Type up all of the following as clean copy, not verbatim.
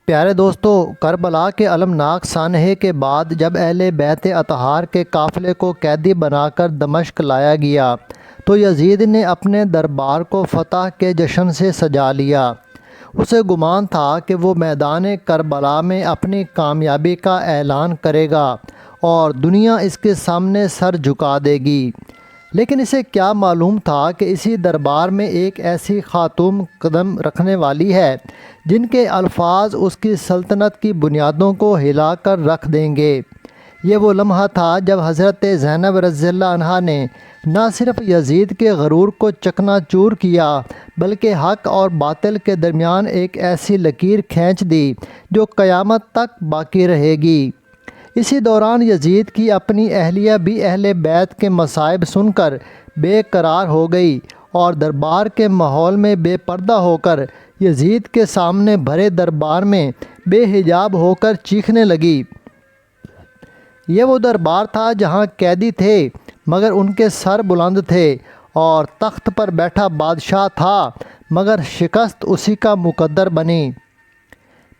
پیارے دوستو، کربلا کے المناک سانحے کے بعد جب اہل بیت اطہار کے قافلے کو قیدی بنا کر دمشق لایا گیا تو یزید نے اپنے دربار کو فتح کے جشن سے سجا لیا۔ اسے گمان تھا کہ وہ میدان کربلا میں اپنی کامیابی کا اعلان کرے گا اور دنیا اس کے سامنے سر جھکا دے گی، لیکن اسے کیا معلوم تھا کہ اسی دربار میں ایک ایسی خاتون قدم رکھنے والی ہے جن کے الفاظ اس کی سلطنت کی بنیادوں کو ہلا کر رکھ دیں گے۔ یہ وہ لمحہ تھا جب حضرت زینب رضی اللہ عنہا نے نہ صرف یزید کے غرور کو چکنا چور کیا بلکہ حق اور باطل کے درمیان ایک ایسی لکیر کھینچ دی جو قیامت تک باقی رہے گی۔ اسی دوران یزید کی اپنی اہلیہ بھی اہل بیت کے مصائب سن کر بے قرار ہو گئی اور دربار کے ماحول میں بے پردہ ہو کر یزید کے سامنے بھرے دربار میں بے حجاب ہو کر چیخنے لگی۔ یہ وہ دربار تھا جہاں قیدی تھے مگر ان کے سر بلند تھے، اور تخت پر بیٹھا بادشاہ تھا مگر شکست اسی کا مقدر بنی۔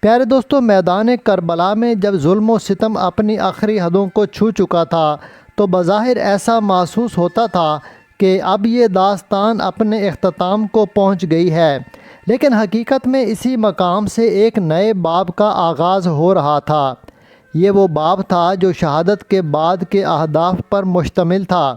پیارے دوستو، میدان کربلا میں جب ظلم و ستم اپنی آخری حدوں کو چھو چکا تھا تو بظاہر ایسا محسوس ہوتا تھا کہ اب یہ داستان اپنے اختتام کو پہنچ گئی ہے، لیکن حقیقت میں اسی مقام سے ایک نئے باب کا آغاز ہو رہا تھا۔ یہ وہ باب تھا جو شہادت کے بعد کے اہداف پر مشتمل تھا۔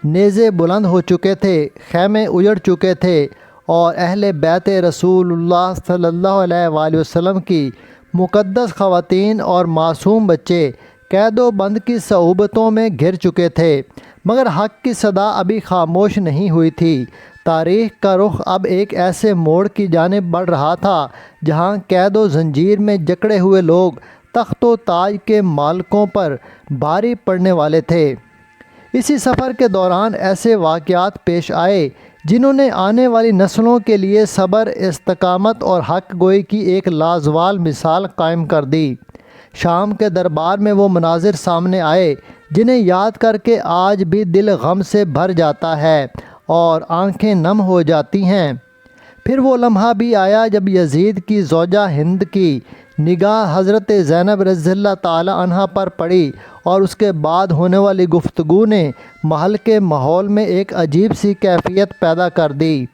نیزے بلند ہو چکے تھے، خیمے اجڑ چکے تھے، اور اہل بیت رسول اللہ صلی اللہ علیہ وآلہ وسلم کی مقدس خواتین اور معصوم بچے قید و بند کی صعوبتوں میں گھر چکے تھے، مگر حق کی صدا ابھی خاموش نہیں ہوئی تھی۔ تاریخ کا رخ اب ایک ایسے موڑ کی جانب بڑھ رہا تھا جہاں قید و زنجیر میں جکڑے ہوئے لوگ تخت و تاج کے مالکوں پر بھاری پڑنے والے تھے۔ اسی سفر کے دوران ایسے واقعات پیش آئے جنہوں نے آنے والی نسلوں کے لیے صبر، استقامت اور حق گوئی کی ایک لازوال مثال قائم کر دی۔ شام کے دربار میں وہ مناظر سامنے آئے جنہیں یاد کر کے آج بھی دل غم سے بھر جاتا ہے اور آنکھیں نم ہو جاتی ہیں۔ پھر وہ لمحہ بھی آیا جب یزید کی زوجہ ہند کی نگاہ حضرت زینب رضی اللہ تعالی عنہا پر پڑی، اور اس کے بعد ہونے والی گفتگو نے محل کے ماحول میں ایک عجیب سی کیفیت پیدا کر دی۔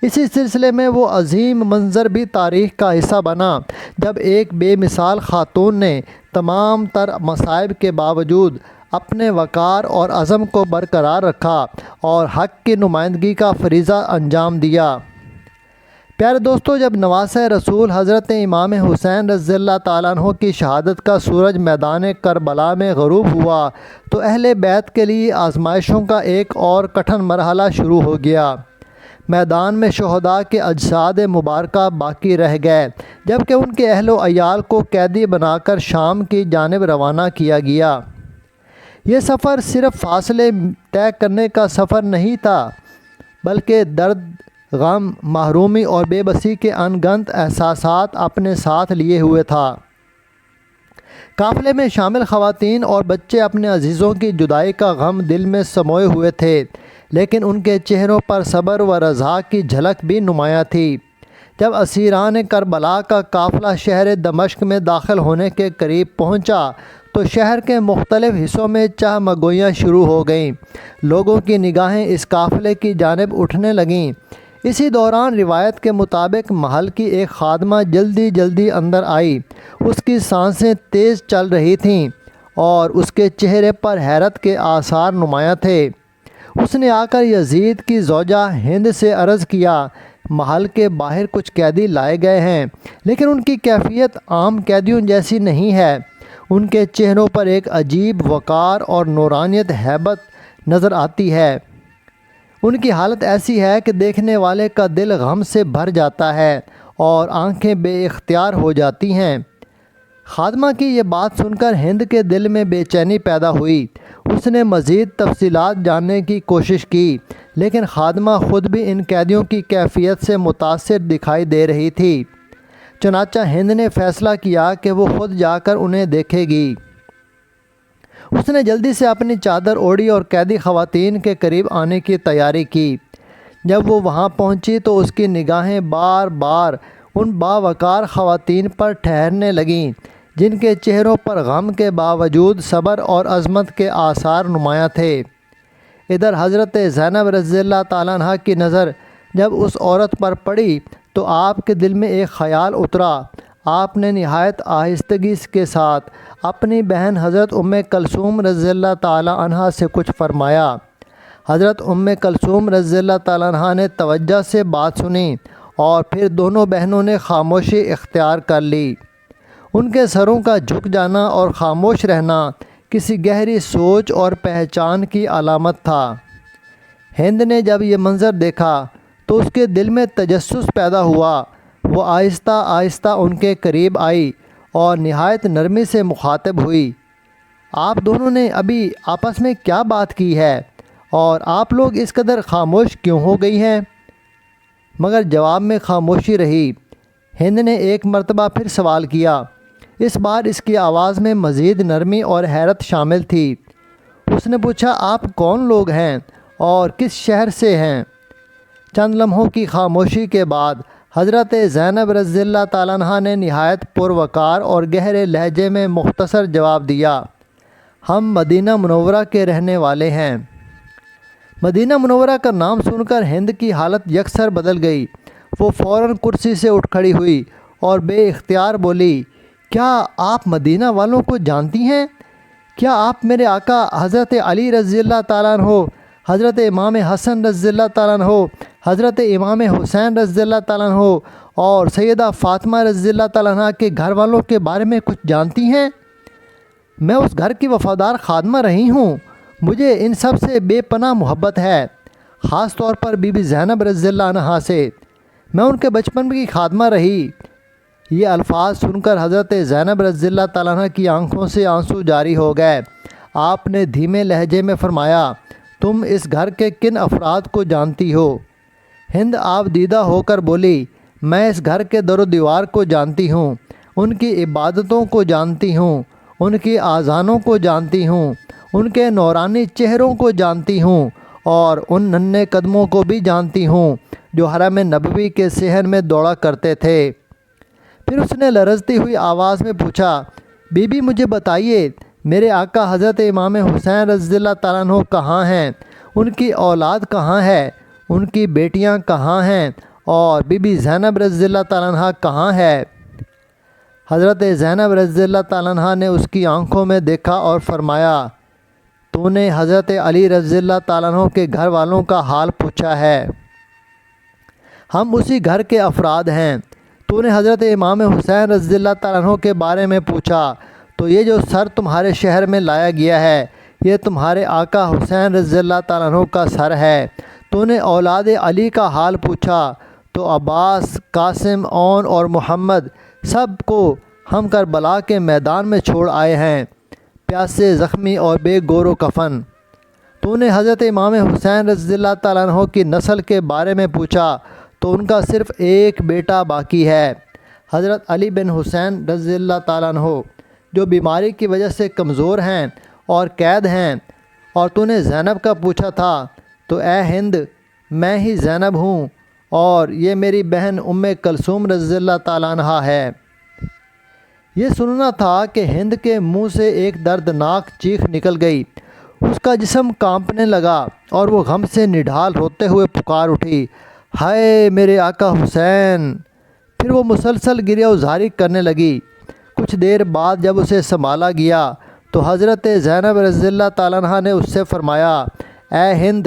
اسی سلسلے میں وہ عظیم منظر بھی تاریخ کا حصہ بنا جب ایک بے مثال خاتون نے تمام تر مصائب کے باوجود اپنے وقار اور عزم کو برقرار رکھا اور حق کی نمائندگی کا فریضہ انجام دیا۔ پیارے دوستو، جب نواسہ رسول حضرت امام حسین رضی اللہ تعالیٰ عنہ کی شہادت کا سورج میدان کربلا میں غروب ہوا تو اہل بیت کے لیے آزمائشوں کا ایک اور کٹھن مرحلہ شروع ہو گیا۔ میدان میں شہداء کے اجساد مبارکہ باقی رہ گئے، جبکہ ان کے اہل و عیال کو قیدی بنا کر شام کی جانب روانہ کیا گیا۔ یہ سفر صرف فاصلے طے کرنے کا سفر نہیں تھا، بلکہ درد، غم، محرومی اور بے بسی کے انگنت احساسات اپنے ساتھ لیے ہوئے تھا۔ قافلے میں شامل خواتین اور بچے اپنے عزیزوں کی جدائی کا غم دل میں سموئے ہوئے تھے، لیکن ان کے چہروں پر صبر و رضا کی جھلک بھی نمایاں تھی۔ جب اسیران کربلا کا قافلہ شہر دمشق میں داخل ہونے کے قریب پہنچا تو شہر کے مختلف حصوں میں چہمگوئیاں شروع ہو گئیں۔ لوگوں کی نگاہیں اس قافلے کی جانب اٹھنے لگیں۔ اسی دوران روایت کے مطابق محل کی ایک خادمہ جلدی اندر آئی۔ اس کی سانسیں تیز چل رہی تھیں اور اس کے چہرے پر حیرت کے آثار نمایاں تھے۔ اس نے آ کر یزید کی زوجہ ہند سے عرض کیا، محل کے باہر کچھ قیدی لائے گئے ہیں، لیکن ان کی کیفیت عام قیدیوں جیسی نہیں ہے۔ ان کے چہروں پر ایک عجیب وقار اور نورانیت ہیبت نظر آتی ہے۔ ان کی حالت ایسی ہے کہ دیکھنے والے کا دل غم سے بھر جاتا ہے اور آنکھیں بے اختیار ہو جاتی ہیں۔ خادمہ کی یہ بات سن کر ہند کے دل میں بے چینی پیدا ہوئی۔ اس نے مزید تفصیلات جاننے کی کوشش کی، لیکن خادمہ خود بھی ان قیدیوں کی کیفیت سے متاثر دکھائی دے رہی تھی۔ چنانچہ ہند نے فیصلہ کیا کہ وہ خود جا کر انہیں دیکھے گی۔ اس نے جلدی سے اپنی چادر اوڑھی اور قیدی خواتین کے قریب آنے کی تیاری کی۔ جب وہ وہاں پہنچی تو اس کی نگاہیں بار بار ان باوقار خواتین پر ٹھہرنے لگیں جن کے چہروں پر غم کے باوجود صبر اور عظمت کے آثار نمایاں تھے۔ ادھر حضرت زینب رضی اللہ تعالیٰ عنہ کی نظر جب اس عورت پر پڑی تو آپ کے دل میں ایک خیال اترا۔ آپ نے نہایت آہستگی کے ساتھ اپنی بہن حضرت کلثوم رضی اللہ تعالیٰ عنہ سے کچھ فرمایا۔ حضرت کلثوم رضی اللہ تعالیٰ عنہ نے توجہ سے بات سنی اور پھر دونوں بہنوں نے خاموشی اختیار کر لی۔ ان کے سروں کا جھک جانا اور خاموش رہنا کسی گہری سوچ اور پہچان کی علامت تھا۔ ہند نے جب یہ منظر دیکھا تو اس کے دل میں تجسس پیدا ہوا۔ وہ آہستہ آہستہ ان کے قریب آئی اور نہایت نرمی سے مخاطب ہوئی۔ آپ دونوں نے ابھی آپس میں کیا بات کی ہے اور آپ لوگ اس قدر خاموش کیوں ہو گئی ہیں؟ مگر جواب میں خاموشی رہی۔ ہند نے ایک مرتبہ پھر سوال کیا۔ اس بار اس کی آواز میں مزید نرمی اور حیرت شامل تھی۔ اس نے پوچھا، آپ کون لوگ ہیں اور کس شہر سے ہیں؟ چند لمحوں کی خاموشی کے بعد حضرت زینب رضی اللہ تعالیٰ عنہ نے نہایت پروقار اور گہرے لہجے میں مختصر جواب دیا، ہم مدینہ منورہ کے رہنے والے ہیں۔ مدینہ منورہ کا نام سن کر ہند کی حالت یکسر بدل گئی۔ وہ فوراً کرسی سے اٹھ کھڑی ہوئی اور بے اختیار بولی، کیا آپ مدینہ والوں کو جانتی ہیں؟ کیا آپ میرے آقا حضرت علی رضی اللہ تعالیٰ عنہ، حضرت امام حسن رضی اللہ تعالیٰ عنہ، حضرت امام حسین رضی اللہ تعالیٰ عنہ اور سیدہ فاطمہ رضی اللہ تعالیٰ عنہ کے گھر والوں کے بارے میں کچھ جانتی ہیں؟ میں اس گھر کی وفادار خادمہ رہی ہوں۔ مجھے ان سب سے بے پناہ محبت ہے، خاص طور پر بی بی زینب رضی اللہ عنہا سے۔ میں ان کے بچپن کی خادمہ رہی۔ یہ الفاظ سن کر حضرت زینب رضی اللہ تعالیٰ عنہ کی آنکھوں سے آنسو جاری ہو گئے۔ آپ نے دھیمے لہجے میں فرمایا، تم اس گھر کے کن افراد کو جانتی ہو؟ ہند آپ دیدہ ہو کر بولی، میں اس گھر کے در و دیوار کو جانتی ہوں، ان کی عبادتوں کو جانتی ہوں، ان کی آذانوں کو جانتی ہوں، ان کے نورانی چہروں کو جانتی ہوں اور ان ننھے قدموں کو بھی جانتی ہوں جو حرم نبوی کے صحن میں دوڑا کرتے تھے۔ پھر اس نے لرزتی ہوئی آواز میں پوچھا، بی بی مجھے بتائیے، میرے آقا حضرت امام حسین رضی اللہ تعالیٰ عنہ کہاں ہیں؟ ان کی اولاد کہاں ہے؟ ان کی بیٹیاں کہاں ہیں؟ اور بی بی زینب رضی اللہ تعالیٰ عنہ کہاں ہے؟ حضرت زینب رضی اللہ تعالیٰ عنہ نے اس کی آنکھوں میں دیکھا اور فرمایا، تو نے حضرت علی رضی اللہ تعالیٰ عنہ کے گھر والوں کا حال پوچھا ہے۔ ہم اسی گھر کے افراد ہیں۔ تو نے حضرت امام حسین رضی اللہ تعالیٰ عنہ کے بارے میں پوچھا، تو یہ جو سر تمہارے شہر میں لایا گیا ہے یہ تمہارے آقا حسین رضی اللہ تعالیٰ عنہ کا سر ہے۔ تو نے اولاد علی کا حال پوچھا، تو عباس، قاسم، اون اور محمد سب کو ہم کربلا کے میدان میں چھوڑ آئے ہیں، پیاسے، زخمی اور بے گور و کفن۔ تو نے حضرت امام حسین رضی اللہ تعالیٰ عنہ کی نسل کے بارے میں پوچھا، تو ان کا صرف ایک بیٹا باقی ہے، حضرت علی بن حسین رضی اللہ تعالیٰ عنہ، جو بیماری کی وجہ سے کمزور ہیں اور قید ہیں۔ اور تو نے زینب کا پوچھا تھا، تو اے ہند، میں ہی زینب ہوں اور یہ میری بہن کلثوم رضی اللہ تعالیٰ عنہ ہے۔ یہ سننا تھا کہ ہند کے منہ سے ایک دردناک چیخ نکل گئی۔ اس کا جسم کانپنے لگا اور وہ غم سے نڈھال روتے ہوئے پکار اٹھی، ہائے میرے آقا حسین! پھر وہ مسلسل گریہ وزاری کرنے لگی۔ کچھ دیر بعد جب اسے سنبھالا گیا تو حضرت زینب رضی اللہ تعالیٰ عنہ نے اس سے فرمایا، اے ہند،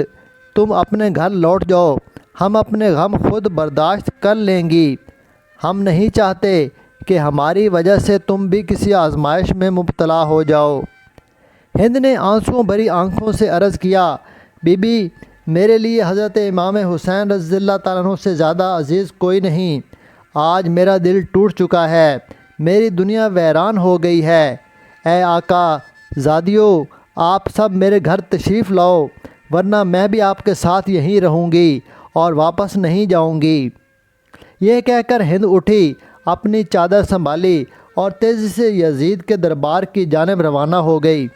تم اپنے گھر لوٹ جاؤ، ہم اپنے غم خود برداشت کر لیں گی۔ ہم نہیں چاہتے کہ ہماری وجہ سے تم بھی کسی آزمائش میں مبتلا ہو جاؤ۔ ہند نے آنسوؤں بھری آنکھوں سے عرض کیا، بی بی، میرے لیے حضرت امام حسین رضی اللہ تعالیٰ عنہ سے زیادہ عزیز کوئی نہیں۔ آج میرا دل ٹوٹ چکا ہے، میری دنیا ویران ہو گئی ہے۔ اے آقا زادیو، آپ سب میرے گھر تشریف لاؤ، ورنہ میں بھی آپ کے ساتھ یہیں رہوں گی اور واپس نہیں جاؤں گی۔ یہ کہہ کر ہند اٹھی، اپنی چادر سنبھالی اور تیزی سے یزید کے دربار کی جانب روانہ ہو گئی۔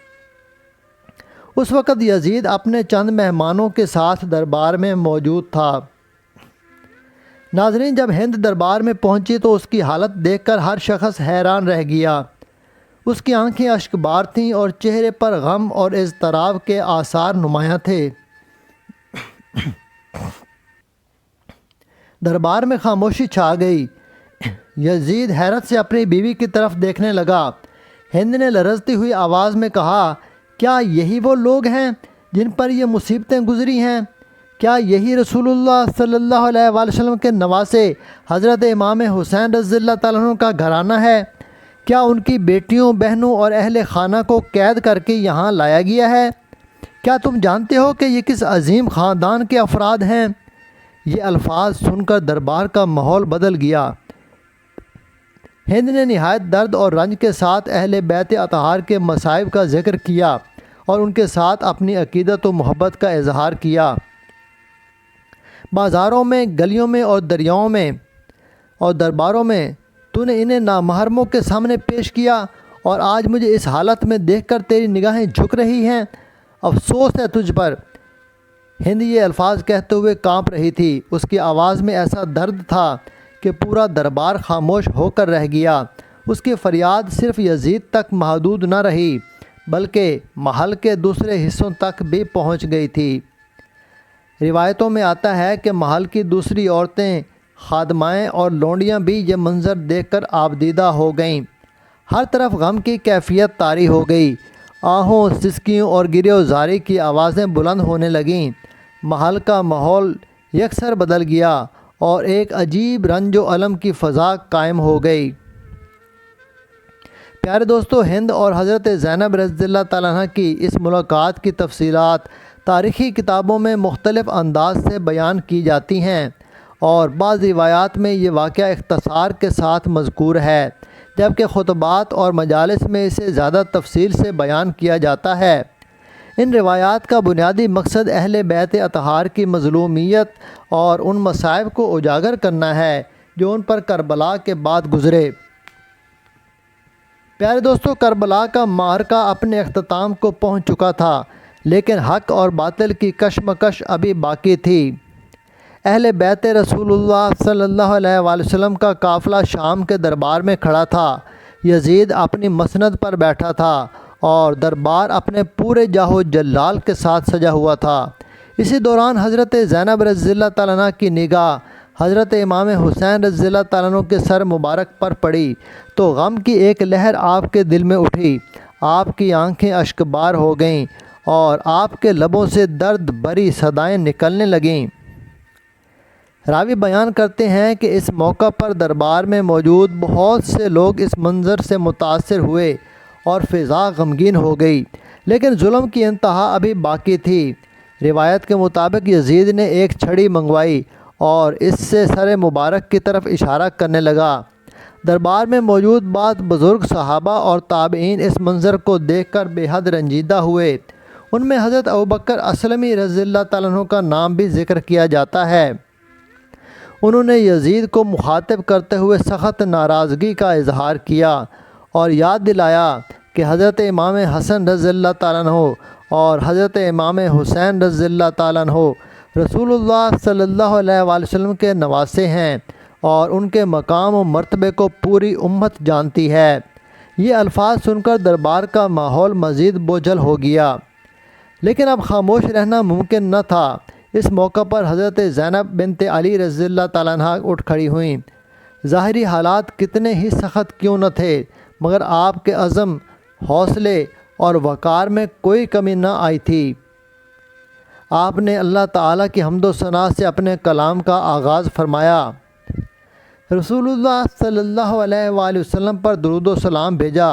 اس وقت یزید اپنے چند مہمانوں کے ساتھ دربار میں موجود تھا۔ ناظرین، جب ہند دربار میں پہنچی تو اس کی حالت دیکھ کر ہر شخص حیران رہ گیا۔ اس کی آنکھیں اشک بار تھیں اور چہرے پر غم اور اضطراب کے آثار نمایاں تھے۔ دربار میں خاموشی چھا گئی۔ یزید حیرت سے اپنی بیوی کی طرف دیکھنے لگا۔ ہند نے لرزتی ہوئی آواز میں کہا، کیا یہی وہ لوگ ہیں جن پر یہ مصیبتیں گزری ہیں؟ کیا یہی رسول اللہ صلی اللہ علیہ وآلہ وسلم کے نواسے حضرت امام حسین رضی اللہ تعالیٰ عنہ کا گھرانہ ہے؟ کیا ان کی بیٹیوں، بہنوں اور اہل خانہ کو قید کر کے یہاں لایا گیا ہے؟ کیا تم جانتے ہو کہ یہ کس عظیم خاندان کے افراد ہیں؟ یہ الفاظ سن کر دربار کا ماحول بدل گیا۔ ہند نے نہایت درد اور رنج کے ساتھ اہل بیت اطہار کے مصائب کا ذکر کیا اور ان کے ساتھ اپنی عقیدت و محبت کا اظہار کیا۔ بازاروں میں، گلیوں میں اور دریاؤں میں اور درباروں میں تو نے انہیں نامحرموں کے سامنے پیش کیا، اور آج مجھے اس حالت میں دیکھ کر تیری نگاہیں جھک رہی ہیں۔ افسوس ہے تجھ پر۔ ہند یہ الفاظ کہتے ہوئے کانپ رہی تھی۔ اس کی آواز میں ایسا درد تھا کہ پورا دربار خاموش ہو کر رہ گیا۔ اس کی فریاد صرف یزید تک محدود نہ رہی بلکہ محل کے دوسرے حصوں تک بھی پہنچ گئی تھی۔ روایتوں میں آتا ہے کہ محل کی دوسری عورتیں، خادمائیں اور لونڈیاں بھی یہ منظر دیکھ کر آبدیدہ ہو گئیں۔ ہر طرف غم کی کیفیت طاری ہو گئی۔ آہوں، سسکیوں اور گریہ و زاری کی آوازیں بلند ہونے لگیں۔ محل کا ماحول یکسر بدل گیا اور ایک عجیب رنج و الم کی فضا قائم ہو گئی۔ پیارے دوستو، ہند اور حضرت زینب رضی اللہ تعالیٰ عنہ کی اس ملاقات کی تفصیلات تاریخی کتابوں میں مختلف انداز سے بیان کی جاتی ہیں، اور بعض روایات میں یہ واقعہ اختصار کے ساتھ مذکور ہے، جبکہ خطبات اور مجالس میں اسے زیادہ تفصیل سے بیان کیا جاتا ہے۔ ان روایات کا بنیادی مقصد اہل بیت اطہار کی مظلومیت اور ان مصائب کو اجاگر کرنا ہے جو ان پر کربلا کے بعد گزرے۔ پیارے دوستو، کربلا کا معرکہ اپنے اختتام کو پہنچ چکا تھا، لیکن حق اور باطل کی کشمکش ابھی باقی تھی۔ اہل بیت رسول اللہ صلی اللہ علیہ وآلہ وسلم کا قافلہ شام کے دربار میں کھڑا تھا۔ یزید اپنی مسند پر بیٹھا تھا اور دربار اپنے پورے جاہ و جلال کے ساتھ سجا ہوا تھا۔ اسی دوران حضرت زینب رضی اللہ تعالیٰ عنہ کی نگاہ حضرت امام حسین رضی اللہ تعالیٰ عنہ کے سر مبارک پر پڑی تو غم کی ایک لہر آپ کے دل میں اٹھی۔ آپ کی آنکھیں اشک بار ہو گئیں اور آپ کے لبوں سے درد بھری صدائیں نکلنے لگیں۔ راوی بیان کرتے ہیں کہ اس موقع پر دربار میں موجود بہت سے لوگ اس منظر سے متاثر ہوئے اور فضا غمگین ہو گئی، لیکن ظلم کی انتہا ابھی باقی تھی۔ روایت کے مطابق یزید نے ایک چھڑی منگوائی اور اس سے سر مبارک کی طرف اشارہ کرنے لگا۔ دربار میں موجود بعض بزرگ صحابہ اور تابعین اس منظر کو دیکھ کر بے حد رنجیدہ ہوئے۔ ان میں حضرت ابوبکر اسلمی رضی اللہ تعالیٰ عنہ کا نام بھی ذکر کیا جاتا ہے۔ انہوں نے یزید کو مخاطب کرتے ہوئے سخت ناراضگی کا اظہار کیا اور یاد دلایا کہ حضرت امام حسن رضی اللہ تعالیٰ عنہ اور حضرت امام حسین رضی اللہ تعالیٰ عنہ رسول اللہ صلی اللہ علیہ وآلہ وسلم کے نواسے ہیں اور ان کے مقام و مرتبے کو پوری امت جانتی ہے۔ یہ الفاظ سن کر دربار کا ماحول مزید بوجھل ہو گیا، لیکن اب خاموش رہنا ممکن نہ تھا۔ اس موقع پر حضرت زینب بنت علی رضی اللہ تعالیٰ عنہ اٹھ کھڑی ہوئیں۔ ظاہری حالات کتنے ہی سخت کیوں نہ تھے، مگر آپ کے عزم، حوصلے اور وقار میں کوئی کمی نہ آئی تھی۔ آپ نے اللہ تعالیٰ کی حمد و ثنا سے اپنے کلام کا آغاز فرمایا، رسول اللہ صلی اللہ علیہ وآلہ وسلم پر درود و سلام بھیجا،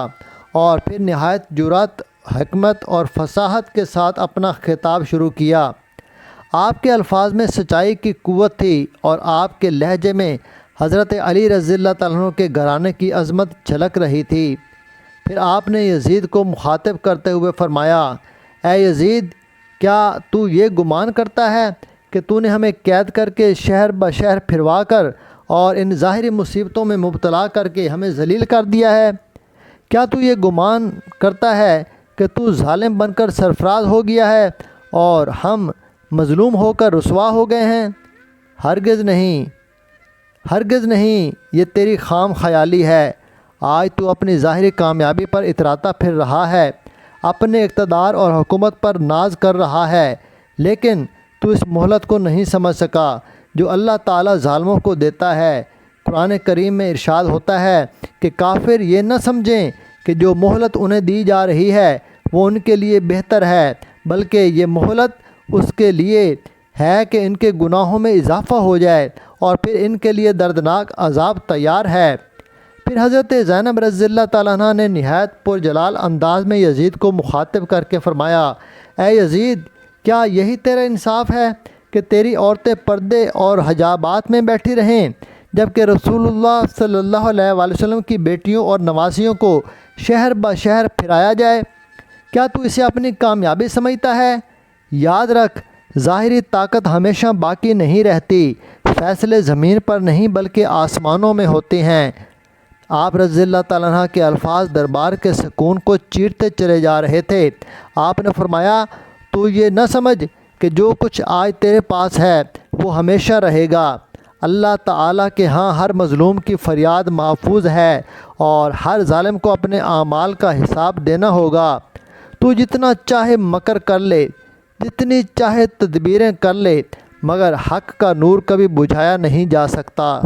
اور پھر نہایت جرأت، حکمت اور فصاحت کے ساتھ اپنا خطاب شروع کیا۔ آپ کے الفاظ میں سچائی کی قوت تھی اور آپ کے لہجے میں حضرت علی رضی اللہ تعالیٰ عنہ کے گھرانے کی عظمت جھلک رہی تھی۔ پھر آپ نے یزید کو مخاطب کرتے ہوئے فرمایا، اے یزید، کیا تو یہ گمان کرتا ہے کہ تو نے ہمیں قید کر کے شہر بشہر پھروا کر اور ان ظاہری مصیبتوں میں مبتلا کر کے ہمیں ذلیل کر دیا ہے؟ کیا تو یہ گمان کرتا ہے کہ تو ظالم بن کر سرفراز ہو گیا ہے اور ہم مظلوم ہو کر رسوا ہو گئے ہیں؟ ہرگز نہیں۔ ہرگز نہیں، یہ تیری خام خیالی ہے۔ آج تو اپنی ظاہری کامیابی پر اتراتا پھر رہا ہے، اپنے اقتدار اور حکومت پر ناز کر رہا ہے، لیکن تو اس مہلت کو نہیں سمجھ سکا جو اللہ تعالیٰ ظالموں کو دیتا ہے۔ قرآن کریم میں ارشاد ہوتا ہے کہ کافر یہ نہ سمجھیں کہ جو مہلت انہیں دی جا رہی ہے وہ ان کے لیے بہتر ہے، بلکہ یہ مہلت اس کے لیے ہے کہ ان کے گناہوں میں اضافہ ہو جائے اور پھر ان کے لیے دردناک عذاب تیار ہے۔ پھر حضرت زینب رضی اللہ تعالیٰ عنہ نے نہایت پرجلال انداز میں یزید کو مخاطب کر کے فرمایا، اے یزید، کیا یہی تیرا انصاف ہے کہ تیری عورتیں پردے اور حجابات میں بیٹھی رہیں، جبکہ رسول اللہ صلی اللہ علیہ وآلہ وسلم کی بیٹیوں اور نواسیوں کو شہر بہ شہر پھرایا جائے؟ کیا تو اسے اپنی کامیابی سمجھتا ہے؟ یاد رکھ، ظاہری طاقت ہمیشہ باقی نہیں رہتی، فیصلے زمین پر نہیں بلکہ آسمانوں میں ہوتے ہیں۔ آپ رضی اللہ تعالیٰ عنہ کے الفاظ دربار کے سکون کو چیرتے چلے جا رہے تھے۔ آپ نے فرمایا، تو یہ نہ سمجھ کہ جو کچھ آج تیرے پاس ہے وہ ہمیشہ رہے گا۔ اللہ تعالیٰ کے ہاں ہر مظلوم کی فریاد محفوظ ہے اور ہر ظالم کو اپنے اعمال کا حساب دینا ہوگا۔ تو جتنا چاہے مکر کر لے، جتنی چاہے تدبیریں کر لے، مگر حق کا نور کبھی بجھایا نہیں جا سکتا۔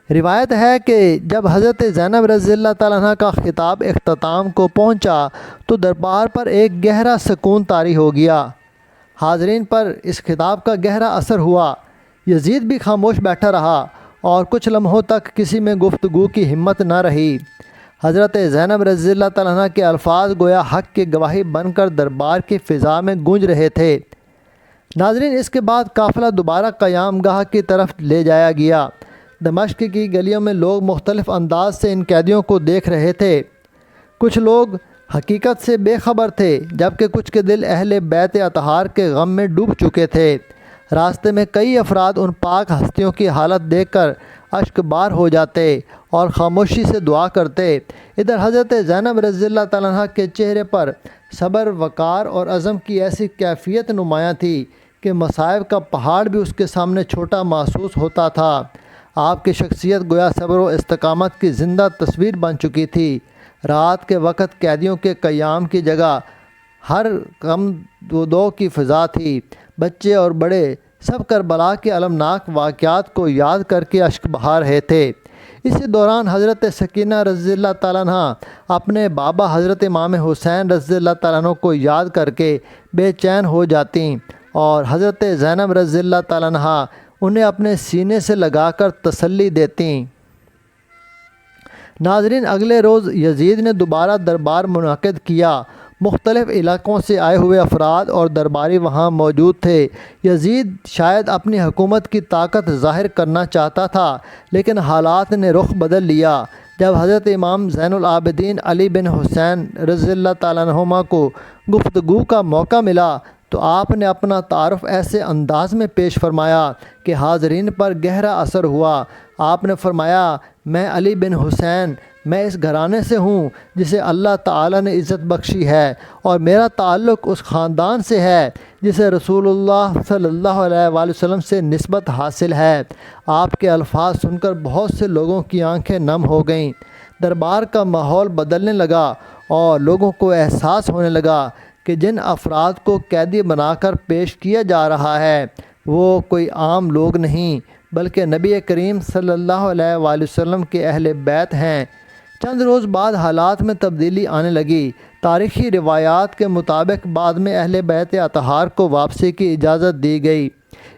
روایت ہے کہ جب حضرت زینب رضی اللہ تعالیٰ عنہ کا خطاب اختتام کو پہنچا تو دربار پر ایک گہرا سکون طاری ہو گیا۔ حاضرین پر اس خطاب کا گہرا اثر ہوا۔ یزید بھی خاموش بیٹھا رہا اور کچھ لمحوں تک کسی میں گفتگو کی ہمت نہ رہی۔ حضرت زینب رضی اللہ تعالیٰ عنہ کے الفاظ گویا حق کی گواہی بن کر دربار کی فضا میں گونج رہے تھے۔ ناظرین، اس کے بعد قافلہ دوبارہ قیام گاہ کی طرف لے جایا گیا۔ دمشق کی گلیوں میں لوگ مختلف انداز سے ان قیدیوں کو دیکھ رہے تھے۔ کچھ لوگ حقیقت سے بے خبر تھے، جبکہ کچھ کے دل اہل بیت اطہار کے غم میں ڈوب چکے تھے۔ راستے میں کئی افراد ان پاک ہستیوں کی حالت دیکھ کر اشک بار ہو جاتے اور خاموشی سے دعا کرتے۔ ادھر حضرت زینب رضی اللہ تعالیٰ عنہ کے چہرے پر صبر، وقار اور عزم کی ایسی کیفیت نمایاں تھی کہ مصائب کا پہاڑ بھی اس کے سامنے چھوٹا محسوس ہوتا تھا۔ آپ کی شخصیت گویا صبر و استقامت کی زندہ تصویر بن چکی تھی۔ رات کے وقت قیدیوں کے قیام کی جگہ ہر غم دو کی فضا تھی۔ بچے اور بڑے سب کربلا کے المناک واقعات کو یاد کر کے اشک بہا رہے تھے۔ اسی دوران حضرت سکینہ رضی اللہ تعالیٰ عنہ اپنے بابا حضرت امام حسین رضی اللہ تعالیٰ عنہ کو یاد کر کے بے چین ہو جاتیں اور حضرت زینب رضی اللہ تعالیٰ عنہ انہیں اپنے سینے سے لگا کر تسلی دیتیں۔ ناظرین، اگلے روز یزید نے دوبارہ دربار منعقد کیا۔ مختلف علاقوں سے آئے ہوئے افراد اور درباری وہاں موجود تھے۔ یزید شاید اپنی حکومت کی طاقت ظاہر کرنا چاہتا تھا، لیکن حالات نے رخ بدل لیا۔ جب حضرت امام زین العابدین علی بن حسین رضی اللہ تعالیٰ عنہما کو گفتگو کا موقع ملا تو آپ نے اپنا تعارف ایسے انداز میں پیش فرمایا کہ حاضرین پر گہرا اثر ہوا۔ آپ نے فرمایا، میں علی بن حسین، میں اس گھرانے سے ہوں جسے اللہ تعالیٰ نے عزت بخشی ہے، اور میرا تعلق اس خاندان سے ہے جسے رسول اللہ صلی اللہ علیہ وآلہ وسلم سے نسبت حاصل ہے۔ آپ کے الفاظ سن کر بہت سے لوگوں کی آنکھیں نم ہو گئیں۔ دربار کا ماحول بدلنے لگا اور لوگوں کو احساس ہونے لگا کہ جن افراد کو قیدی بنا کر پیش کیا جا رہا ہے وہ کوئی عام لوگ نہیں بلکہ نبی کریم صلی اللہ علیہ وآلہ وسلم کے اہل بیت ہیں۔ چند روز بعد حالات میں تبدیلی آنے لگی۔ تاریخی روایات کے مطابق بعد میں اہل بیت اطہار کو واپسی کی اجازت دی گئی۔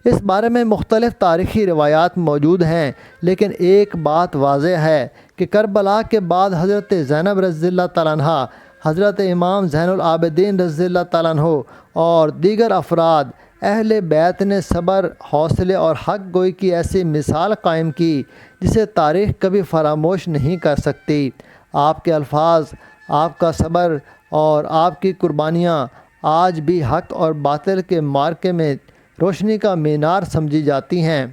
اس بارے میں مختلف تاریخی روایات موجود ہیں، لیکن ایک بات واضح ہے کہ کربلا کے بعد حضرت زینب رضی اللہ تعالیٰ عنہ، حضرت امام زین العابدین رضی اللہ تعالیٰ عنہ اور دیگر افراد اہل بیت نے صبر، حوصلے اور حق گوئی کی ایسی مثال قائم کی جسے تاریخ کبھی فراموش نہیں کر سکتی۔ آپ کے الفاظ، آپ کا صبر اور آپ کی قربانیاں آج بھی حق اور باطل کے معرکے میں روشنی کا مینار سمجھی جاتی ہیں۔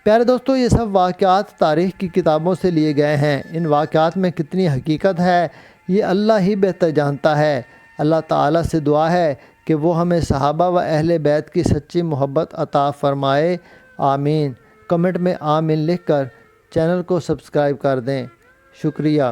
پیارے دوستو، یہ سب واقعات تاریخ کی کتابوں سے لیے گئے ہیں۔ ان واقعات میں کتنی حقیقت ہے یہ اللہ ہی بہتر جانتا ہے۔ اللہ تعالیٰ سے دعا ہے کہ وہ ہمیں صحابہ و اہل بیت کی سچی محبت عطا فرمائے۔ آمین۔ کمنٹ میں آمین لکھ کر چینل کو سبسکرائب کر دیں۔ شکریہ۔